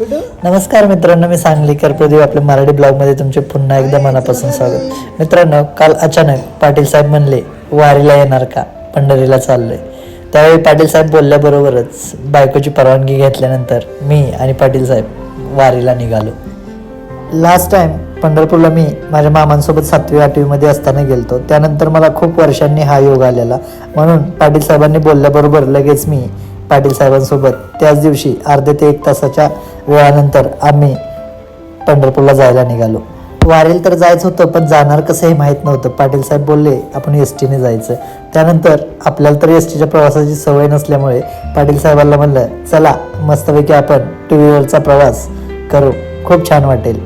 नमस्कार मित्रांनो, मी सांगलीकर प्रदीप आपल्या मराठी ब्लॉगमध्ये तुमचे पुन्हा एकदा मनापासून स्वागत. मित्रांनो, काल अचानक पाटील साहेब म्हणले वारीला येणार का, पंढरीला चाललोय. त्यावेळी पाटील साहेब बोलल्याबरोबरच बायकोची परवानगी घेतल्यानंतर मी आणि पाटील साहेब वारीला निघालो. लास्ट टाइम पंढरपूरला मी माझ्या मामांसोबत 7वी-8वी मध्ये असताना गेलतो. त्यानंतर मला खूप वर्षांनी हा योग आलेला, म्हणून पाटील साहेबांनी बोलल्याबरोबर लगेच मी पाटील साहेबांसोबत त्याच दिवशी अर्धे ते 1 तासाच्या वेळानंतर आम्ही पंढरपूरला जायला निघालो. वारीला तर जायचं होतं, पण जाणार कसं हे माहीत नव्हतं. पाटील साहेब बोलले आपण एसटीने जायचं. त्यानंतर आपल्याला तर एसटीच्या प्रवासाची सवय नसल्यामुळे पाटील साहेबांना म्हणलं चला मस्तपैकी आपण 2 व्हीलरचा प्रवास करू, खूप छान वाटेल.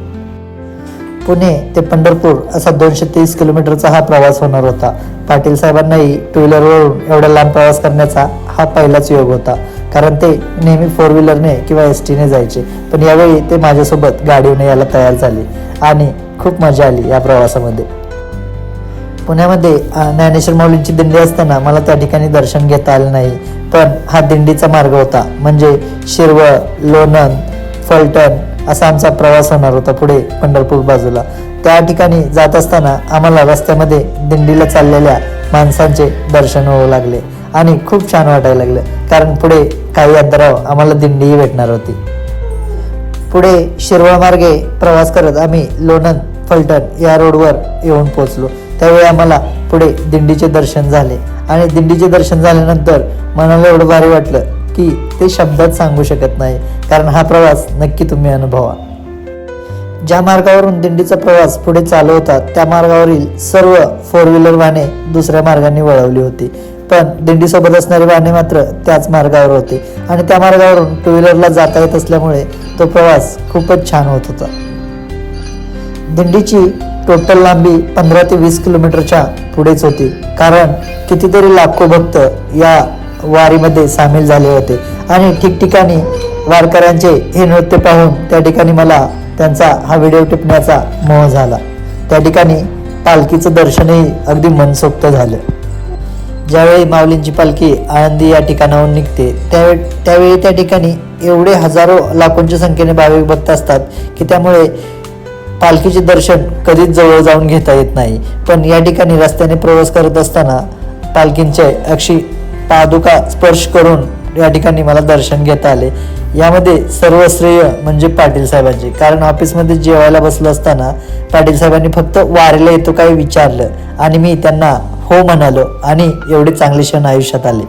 पुणे ते पंढरपूर असा 230 किलोमीटरचा हा प्रवास होणार होता. पाटील साहेबांनाही 2 व्हीलरवरून एवढा लांब प्रवास करण्याचा हा पहिलाच योग होता, कारण ते नेहमी 4 व्हीलरने किंवा एसटीने जायचे. पण यावेळी ते माझ्यासोबत गाडीने यायला तयार झाले आणि खूप मजा आली या प्रवासामध्ये. पुण्यामध्ये ज्ञानेश्वर माऊलींची दिंडी असताना मला त्या ठिकाणी दर्शन घेता आलं नाही, पण हा दिंडीचा मार्ग होता. म्हणजे शिरवळ, लोणंद, फलटण असा आमचा प्रवास होणार होता पुढे पंढरपूर बाजूला. त्या ठिकाणी जात असताना आम्हाला रस्त्यामध्ये दिंडीला चाललेल्या माणसांचे दर्शन होऊ लागले आणि खूप छान वाटायला लागलं, कारण पुढे काही अंतरावर आम्हाला दिंडीही भेटणार होती. पुढे शिरवळ मार्गे प्रवास करत आम्ही लोणंद, फलटण या रोडवर येऊन पोहोचलो. त्यावेळी आम्हाला पुढे दिंडीचे दर्शन झाले आणि दिंडीचे दर्शन झाल्यानंतर मनाला एवढं भारी वाटलं की ते शब्दात सांगू शकत नाही, कारण हा प्रवास नक्की तुम्ही अनुभवा. ज्या मार्गावरून दिंडीचा प्रवास पुढे चालू होता त्या मार्गावरील सर्व 4 व्हीलर वाहने दुसऱ्या मार्गाने वळवली होती, पण दिंडीसोबत असणारी वाहने मात्र त्याच मार्गावर होती आणि त्या मार्गावरून 2 व्हीलरला जाता येत असल्यामुळे तो प्रवास खूपच छान होत होता. दिंडीची टोटल लांबी 15 ते 20 किलोमीटरच्या पुढेच होती, कारण कितीतरी लाखो भक्त या वारीमध्ये सामील झाले होते आणि ठिकठिकाणी वारकऱ्यांचे हे नृत्य पाहून त्या ठिकाणी मला त्यांचा हा व्हिडिओ टिपण्याचा मोह झाला. त्या ठिकाणी पालखीचं दर्शनही अगदी मनसोक्त झालं. ज्यावेळी माऊलींची पालखी आळंदी या ठिकाणाहून निघते त्यावेळी त्या ठिकाणी एवढे हजारो लाखोंच्या संख्येने भाविक भक्त असतात की त्यामुळे पालखीचे दर्शन कधीच जवळ जाऊन घेता येत नाही. पण या ठिकाणी रस्त्याने प्रवास करत असताना पालखींचे अक्षी पादुका स्पर्श करून या ठिकाणी मला दर्शन घेता आले. यामध्ये सर्व श्रेय म्हणजे पाटील साहेबांचे, कारण ऑफिसमध्ये जेवायला बसलो असताना पाटील साहेबांनी फक्त वारीला येतो काय विचारलं आणि मी त्यांना हो म्हणालो आणि एवढे चांगले क्षण आयुष्यात आले.